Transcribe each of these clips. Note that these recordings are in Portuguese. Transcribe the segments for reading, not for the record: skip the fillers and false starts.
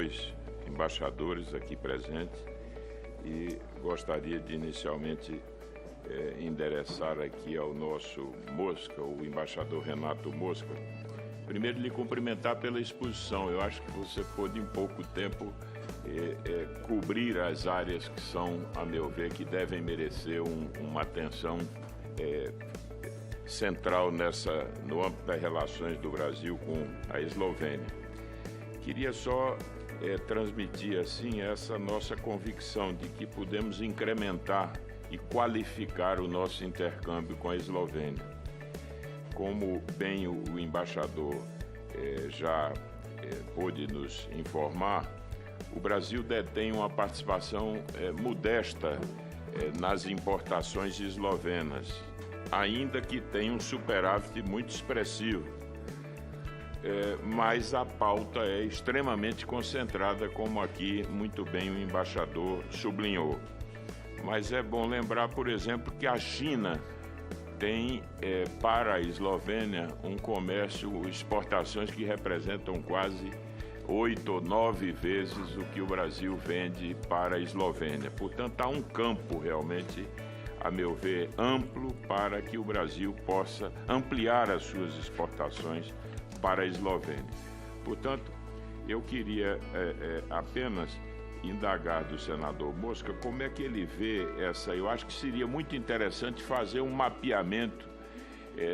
dois embaixadores aqui presentes e gostaria de inicialmente endereçar aqui ao nosso Mosca, o embaixador Renato Mosca. Primeiro, lhe cumprimentar pela exposição. Eu acho que você pôde, em pouco tempo, cobrir as áreas que são, a meu ver, que devem merecer uma atenção central no âmbito das relações do Brasil com a Eslovênia. Queria só transmitir assim essa nossa convicção de que podemos incrementar e qualificar o nosso intercâmbio com a Eslovênia. Como bem o embaixador já pôde nos informar, o Brasil detém uma participação modesta nas importações eslovenas, ainda que tenha um superávit muito expressivo. Mas a pauta é extremamente concentrada, como aqui muito bem o embaixador sublinhou. Mas é bom lembrar, por exemplo, que a China tem para a Eslovênia um comércio, exportações que representam quase 8 ou 9 vezes o que o Brasil vende para a Eslovênia. Portanto, há um campo realmente, a meu ver, amplo para que o Brasil possa ampliar as suas exportações para a Eslovênia. Portanto, eu queria apenas indagar do senador Mosca como é que ele vê eu acho que seria muito interessante fazer um mapeamento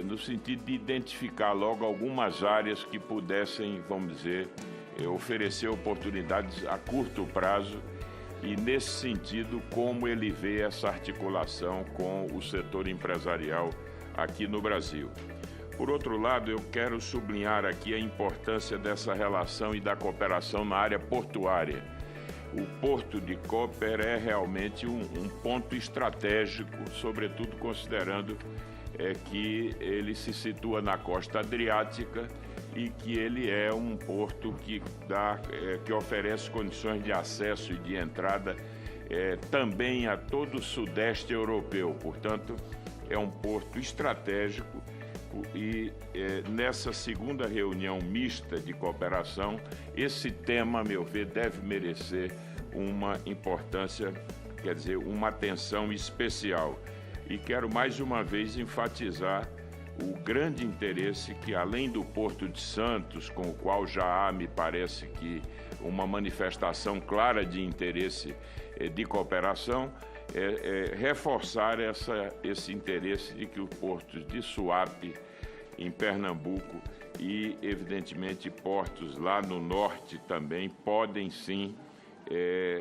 no sentido de identificar logo algumas áreas que pudessem, vamos dizer, oferecer oportunidades a curto prazo e, nesse sentido, como ele vê essa articulação com o setor empresarial aqui no Brasil. Por outro lado, eu quero sublinhar aqui a importância dessa relação e da cooperação na área portuária. O Porto de Koper é realmente um ponto estratégico, sobretudo considerando que ele se situa na costa adriática e que ele é um porto que oferece condições de acesso e de entrada também a todo o sudeste europeu. Portanto, é um porto estratégico e nessa segunda reunião mista de cooperação, esse tema, a meu ver, deve merecer uma importância, quer dizer, uma atenção especial. E quero mais uma vez enfatizar o grande interesse que, além do Porto de Santos, com o qual já há, me parece que, uma manifestação clara de interesse de cooperação, reforçar esse interesse de que os portos de Suape, em Pernambuco, e, evidentemente, portos lá no norte também podem, sim,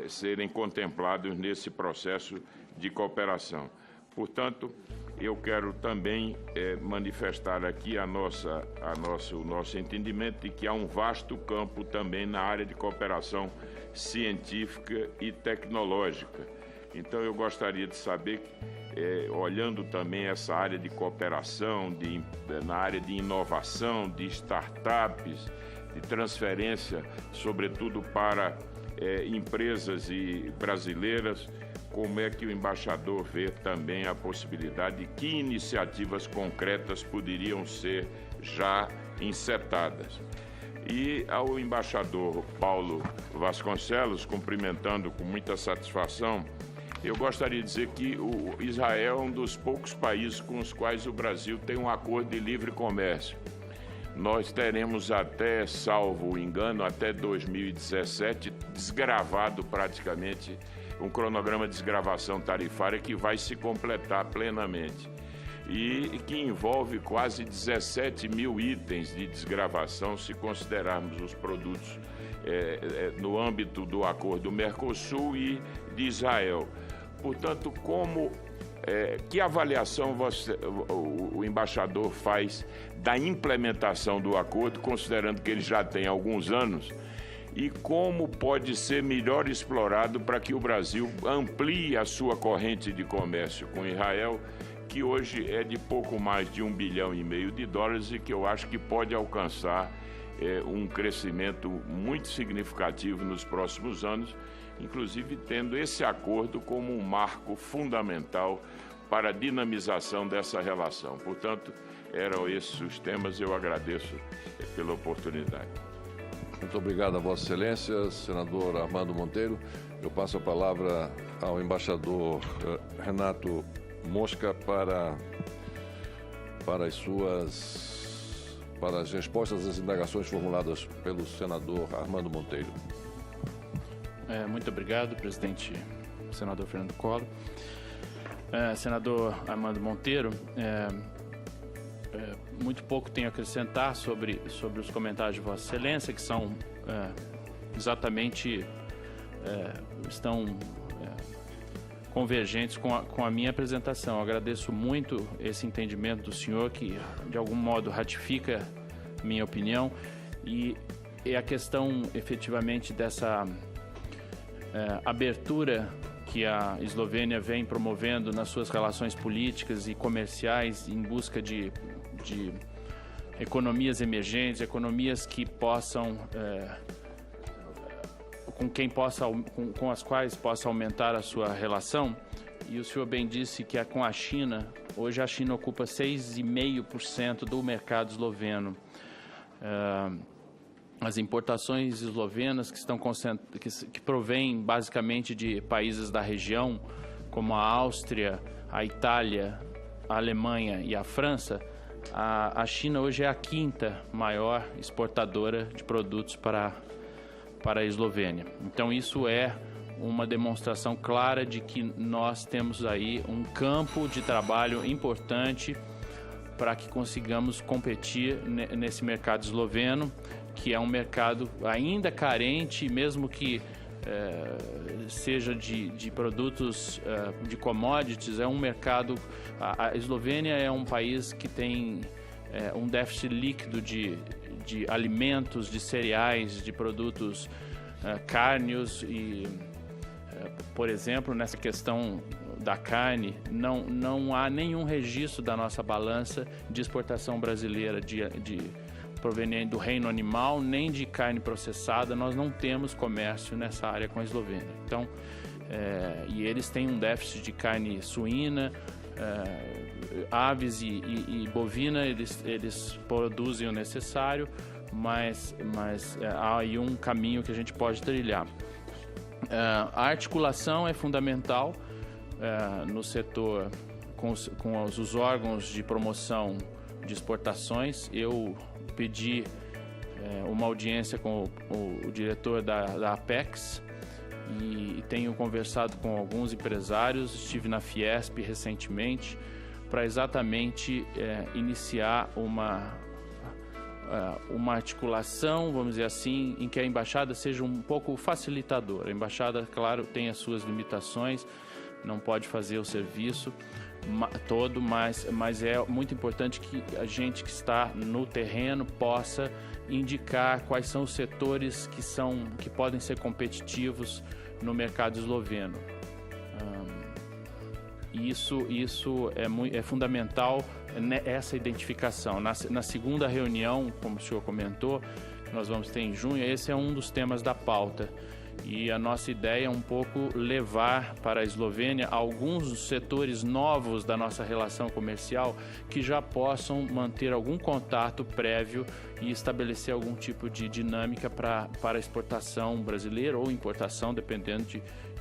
serem contemplados nesse processo de cooperação. Portanto, eu quero também manifestar aqui o nosso entendimento de que há um vasto campo também na área de cooperação científica e tecnológica. Então, eu gostaria de saber, olhando também essa área de cooperação, na área de inovação, de startups, de transferência, sobretudo para empresas brasileiras, como é que o embaixador vê também a possibilidade de que iniciativas concretas poderiam ser já encetadas. E ao embaixador Paulo Vasconcelos, cumprimentando com muita satisfação, eu gostaria de dizer que o Israel é um dos poucos países com os quais o Brasil tem um acordo de livre comércio. Nós teremos até, salvo o engano, até 2017, desgravado praticamente um cronograma de desgravação tarifária que vai se completar plenamente e que envolve quase 17 mil itens de desgravação, se considerarmos os produtos no âmbito do acordo Mercosul e de Israel. Portanto, que avaliação o embaixador faz da implementação do acordo, considerando que ele já tem alguns anos, e como pode ser melhor explorado para que o Brasil amplie a sua corrente de comércio com Israel, que hoje é de pouco mais de US$ 1,5 bilhão e que eu acho que pode alcançar um crescimento muito significativo nos próximos anos, inclusive tendo esse acordo como um marco fundamental para a dinamização dessa relação. Portanto, eram esses os temas. Eu agradeço pela oportunidade. Muito obrigado a Vossa Excelência, senador Armando Monteiro. Eu passo a palavra ao embaixador Renato Mosca para as respostas às indagações formuladas pelo senador Armando Monteiro. Muito obrigado, presidente, senador Fernando Collor. Senador Armando Monteiro, muito pouco tenho a acrescentar sobre os comentários de Vossa Excelência, que são exatamente, estão convergentes com a minha apresentação. Eu agradeço muito esse entendimento do senhor, que de algum modo ratifica minha opinião, e a questão efetivamente dessa abertura que a Eslovênia vem promovendo nas suas relações políticas e comerciais em busca de economias emergentes, economias que possam com as quais possa aumentar a sua relação. E o senhor bem disse que com a China, hoje a China ocupa 6,5% do mercado esloveno. As importações eslovenas que provêm basicamente de países da região, como a Áustria, a Itália, a Alemanha e a França, a China hoje é a 5ª maior exportadora de produtos para a Eslovênia. Então isso é uma demonstração clara de que nós temos aí um campo de trabalho importante para que consigamos competir nesse mercado esloveno, que é um mercado ainda carente, mesmo que seja de produtos, de commodities. É um mercado. A Eslovênia é um país que tem um déficit líquido de alimentos, de cereais, de produtos cárneos e, por exemplo, nessa questão da carne, não há nenhum registro da nossa balança de exportação brasileira proveniente do reino animal, nem de carne processada. Nós não temos comércio nessa área com a Eslovênia. Então, e eles têm um déficit de carne suína, aves e bovina, eles produzem o necessário, mas há aí um caminho que a gente pode trilhar. A articulação é fundamental no setor com os órgãos de promoção de exportações. Eu pedi uma audiência com o diretor da Apex e tenho conversado com alguns empresários. Estive na Fiesp recentemente para exatamente iniciar uma articulação, vamos dizer assim, em que a embaixada seja um pouco facilitadora. A embaixada, claro, tem as suas limitações, não pode fazer o serviço todo, mas é muito importante que a gente que está no terreno possa indicar quais são os setores que podem ser competitivos no mercado esloveno. Isso é fundamental, essa identificação. Na segunda reunião, como o senhor comentou, que nós vamos ter em junho, esse é um dos temas da pauta. E a nossa ideia é um pouco levar para a Eslovênia alguns dos setores novos da nossa relação comercial que já possam manter algum contato prévio e estabelecer algum tipo de dinâmica para a exportação brasileira ou importação, dependendo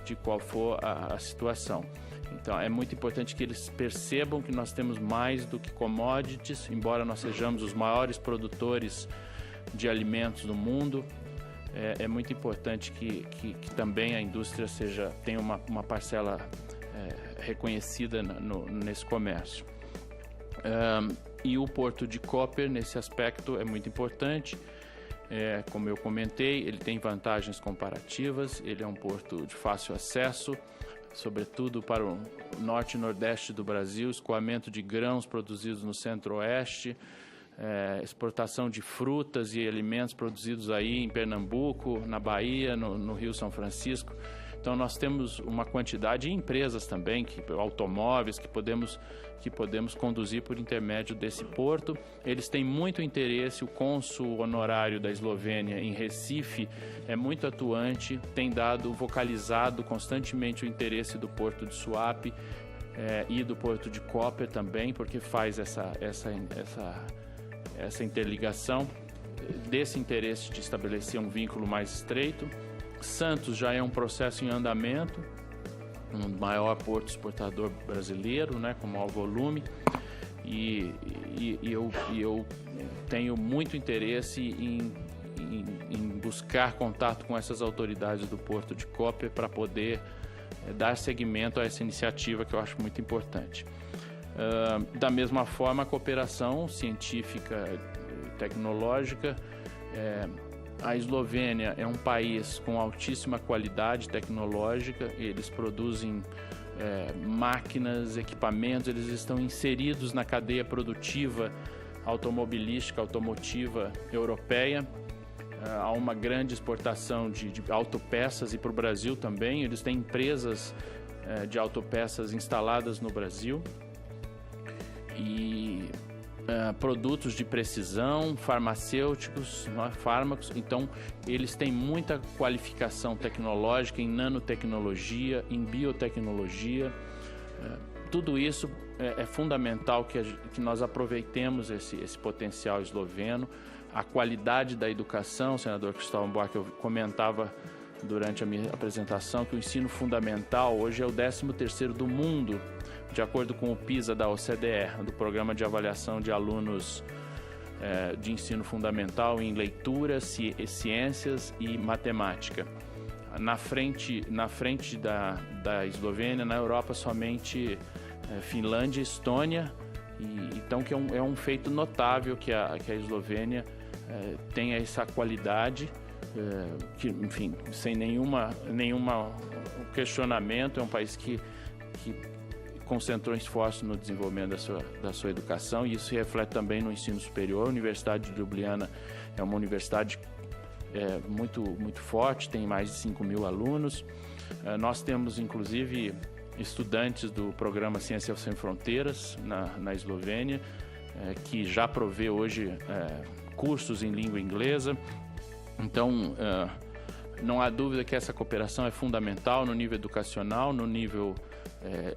de qual for a situação. Então, é muito importante que eles percebam que nós temos mais do que commodities, embora nós sejamos os maiores produtores de alimentos do mundo. É muito importante que também a indústria tenha uma parcela reconhecida nesse comércio. E o porto de Koper, nesse aspecto, é muito importante. Como eu comentei, ele tem vantagens comparativas, ele é um porto de fácil acesso, sobretudo para o norte e nordeste do Brasil, escoamento de grãos produzidos no centro-oeste, exportação de frutas e alimentos produzidos aí em Pernambuco, na Bahia, no Rio São Francisco. Então nós temos uma quantidade de empresas também, automóveis que podemos conduzir por intermédio desse porto. Eles têm muito interesse, o cônsul honorário da Eslovênia em Recife é muito atuante, tem vocalizado constantemente o interesse do porto de Suape e do porto de Koper também, porque faz essa interligação. desse interesse de estabelecer um vínculo mais estreito. Santos já é um processo em andamento, um maior porto exportador brasileiro, né, com maior volume, e eu tenho muito interesse em buscar contato com essas autoridades do Porto de Copiapó para poder dar seguimento a essa iniciativa que eu acho muito importante. Da mesma forma, a cooperação científica e tecnológica. A Eslovênia é um país com altíssima qualidade tecnológica, eles produzem máquinas, equipamentos, eles estão inseridos na cadeia produtiva automobilística, automotiva europeia. Há uma grande exportação de autopeças e para o Brasil também. Eles têm empresas de autopeças instaladas no Brasil e produtos de precisão, farmacêuticos, fármacos. Então, eles têm muita qualificação tecnológica em nanotecnologia, em biotecnologia. Tudo isso é fundamental que nós aproveitemos esse potencial esloveno. A qualidade da educação, senador Cristóvão Buarque, eu comentava durante a minha apresentação que o ensino fundamental hoje é o 13º do mundo, de acordo com o PISA da OCDE, do Programa de Avaliação de Alunos de Ensino Fundamental em Leitura, Ciências e Matemática. Na frente da Eslovênia, na Europa, somente Finlândia e Estônia, então que é um feito notável que a Eslovênia tenha essa qualidade, que, enfim, sem nenhuma questionamento, é um país que concentrou esforço no desenvolvimento da sua educação, e isso se reflete também no ensino superior. A Universidade de Ljubljana é uma universidade muito, muito forte, tem mais de 5.000 alunos. Nós temos, inclusive, estudantes do programa Ciências Sem Fronteiras na Eslovênia, que já provê hoje cursos em língua inglesa. Então, não há dúvida que essa cooperação é fundamental no nível educacional, no nível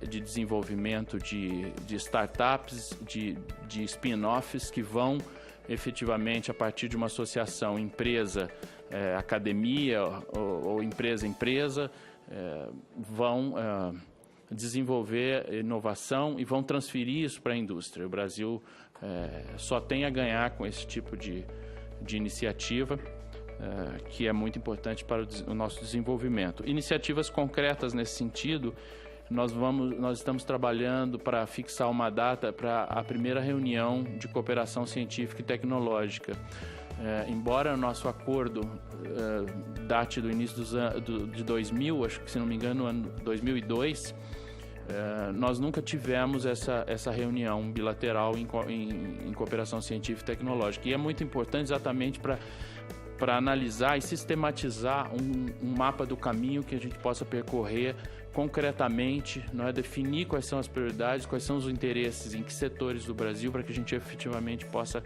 de desenvolvimento de startups, de spin-offs que vão efetivamente, a partir de uma associação empresa-academia ou empresa-empresa, vão desenvolver inovação e vão transferir isso para a indústria. O Brasil só tem a ganhar com esse tipo de iniciativa, que é muito importante para o nosso desenvolvimento. Iniciativas concretas nesse sentido, nós estamos trabalhando para fixar uma data para a primeira reunião de cooperação científica e tecnológica. Embora o nosso acordo date do início de 2000, acho que, se não me engano, ano 2002, nós nunca tivemos essa reunião bilateral em cooperação científica e tecnológica. E é muito importante exatamente para analisar e sistematizar um mapa do caminho que a gente possa percorrer concretamente, definir quais são as prioridades, quais são os interesses, em que setores do Brasil, para que a gente efetivamente possa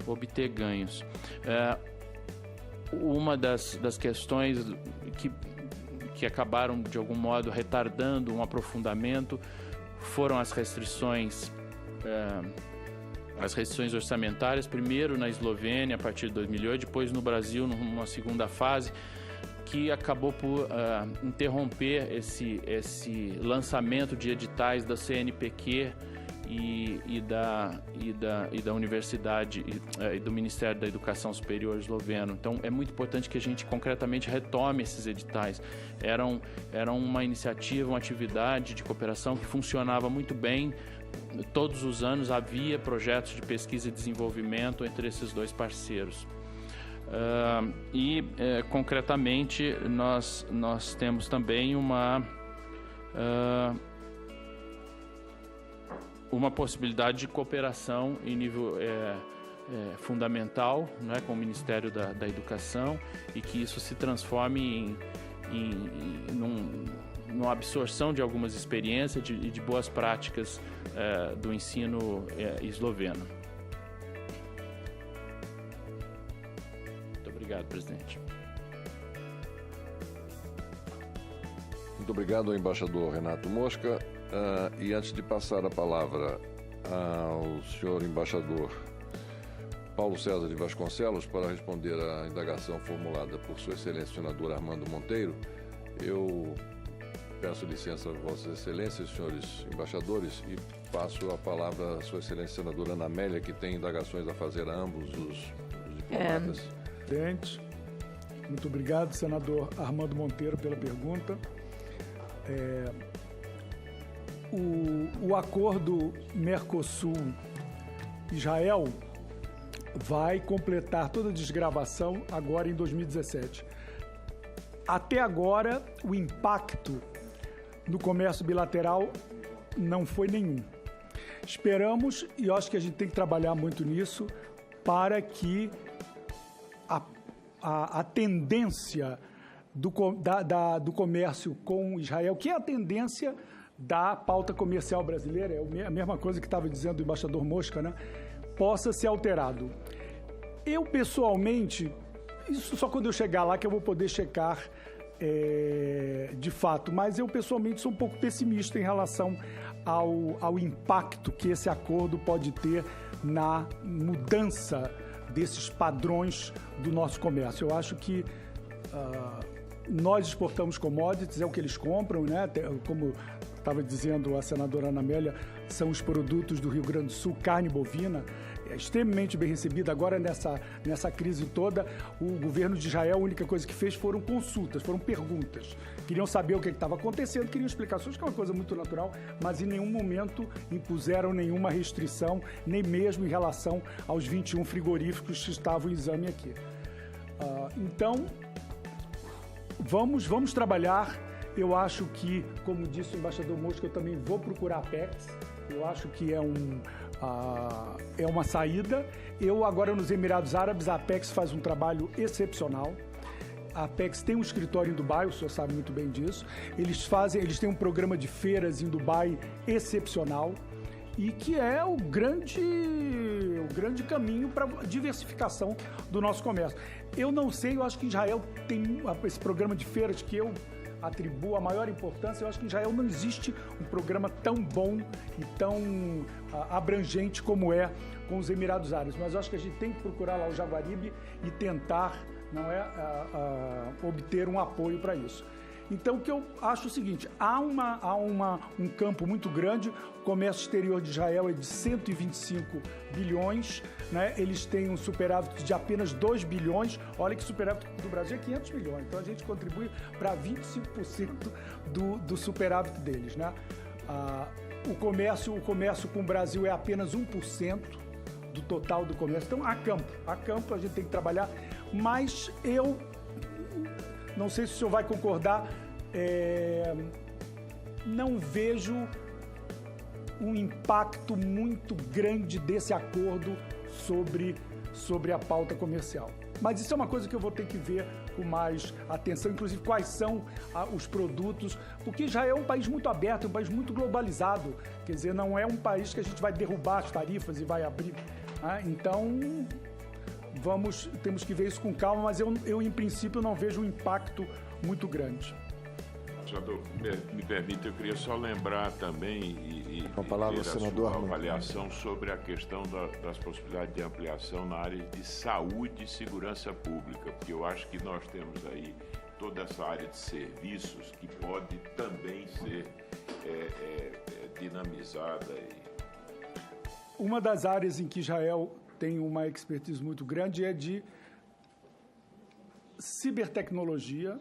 obter ganhos. Uma das questões que acabaram, de algum modo, retardando um aprofundamento foram as restrições orçamentárias, primeiro na Eslovênia, a partir de 2008, depois no Brasil, numa segunda fase, que acabou por interromper esse lançamento de editais da CNPq e da Universidade e do Ministério da Educação Superior esloveno. Então, é muito importante que a gente concretamente retome esses editais. Eram uma iniciativa, uma atividade de cooperação que funcionava muito bem. Todos os anos havia projetos de pesquisa e desenvolvimento entre esses dois parceiros. Concretamente, nós temos também uma possibilidade de cooperação em nível fundamental, com o Ministério da Educação, e que isso se transforme numa absorção de algumas experiências e de boas práticas do ensino esloveno. Muito obrigado, presidente. Muito obrigado ao embaixador Renato Mosca. E antes de passar a palavra ao senhor embaixador Paulo César de Vasconcelos para responder à indagação formulada por Sua Excelência o senador Armando Monteiro. Eu peço licença a Vossas Excelências, senhores embaixadores, e passo a palavra à Sua Excelência senadora Ana Amélia, que tem indagações a fazer a ambos os diplomatas. Presidente, muito obrigado, senador Armando Monteiro, pela pergunta. O acordo Mercosul-Israel vai completar toda a desgravação agora em 2017. Até agora, o impacto no comércio bilateral não foi nenhum. Esperamos, e eu acho que a gente tem que trabalhar muito nisso, para que a tendência do comércio com Israel, que é a tendência da pauta comercial brasileira, é a mesma coisa que estava dizendo o embaixador Mosca, né? Possa ser alterado. Eu, pessoalmente, isso só quando eu chegar lá que eu vou poder checar de fato, mas eu, pessoalmente, sou um pouco pessimista em relação ao impacto que esse acordo pode ter na mudança desses padrões do nosso comércio. Eu acho que nós exportamos commodities, é o que eles compram, né? Como estava dizendo a senadora Ana Amélia, são os produtos do Rio Grande do Sul, carne bovina, é extremamente bem recebida. Agora, nessa crise toda, o governo de Israel, a única coisa que fez foram consultas, foram perguntas. Queriam saber o que estava acontecendo, queriam explicações, que é uma coisa muito natural, mas em nenhum momento impuseram nenhuma restrição, nem mesmo em relação aos 21 frigoríficos que estavam em exame aqui. Então, vamos trabalhar. Eu acho que, como disse o embaixador Mosca, eu também vou procurar a Apex. Eu acho que é uma saída. Eu, agora, nos Emirados Árabes, a Apex faz um trabalho excepcional. A Apex tem um escritório em Dubai, o senhor sabe muito bem disso. Eles têm um programa de feiras em Dubai excepcional e que é o grande caminho para a diversificação do nosso comércio. Eu não sei, eu acho que Israel tem esse programa de feiras que eu atribuo a maior importância. Eu acho que em Israel não existe um programa tão bom e tão abrangente como é com os Emirados Árabes. Mas eu acho que a gente tem que procurar lá o Jaguaribe e tentar, obter um apoio para isso. Então, o que eu acho é o seguinte, há um campo muito grande. O comércio exterior de Israel é de 125 bilhões, né? Eles têm um superávit de apenas 2 bilhões. Olha que o superávit do Brasil é 500 milhões. Então, a gente contribui para 25% do superávit deles, né? O comércio com o Brasil é apenas 1% do total do comércio. Então, há campo, a gente tem que trabalhar. Mas eu não sei se o senhor vai concordar, não vejo um impacto muito grande desse acordo sobre a pauta comercial. Mas isso é uma coisa que eu vou ter que ver com mais atenção, inclusive quais são os produtos, porque Israel é um país muito aberto, é um país muito globalizado, quer dizer, não é um país que a gente vai derrubar as tarifas e vai abrir. Então, temos que ver isso com calma, mas eu em princípio não vejo um impacto muito grande. Senador, me permite, eu queria só lembrar também e com a palavra, ter a senador, sua avaliação sobre a questão das possibilidades de ampliação na área de saúde e segurança pública, porque eu acho que nós temos aí toda essa área de serviços que pode também ser dinamizada. Uma das áreas em que Israel tem uma expertise muito grande é de cibertecnologia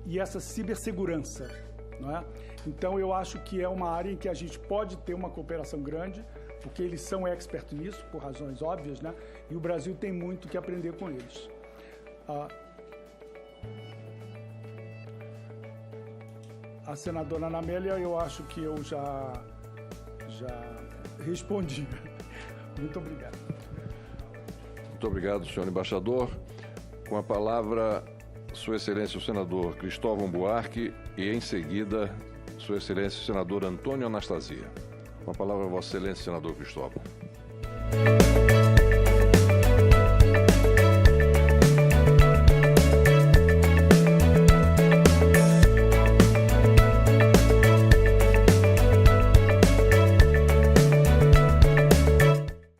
e essa cibersegurança, não é? Então, eu acho que é uma área em que a gente pode ter uma cooperação grande, porque eles são expertos nisso, por razões óbvias, né? E o Brasil tem muito que aprender com eles. A senadora Ana Amélia, eu acho que eu já respondi. Muito obrigado. Muito obrigado, senhor embaixador. Com a palavra, Sua Excelência o senador Cristóvão Buarque e, em seguida, Sua Excelência o senador Antônio Anastasia. Com a palavra, Vossa Excelência, senador Cristóvão.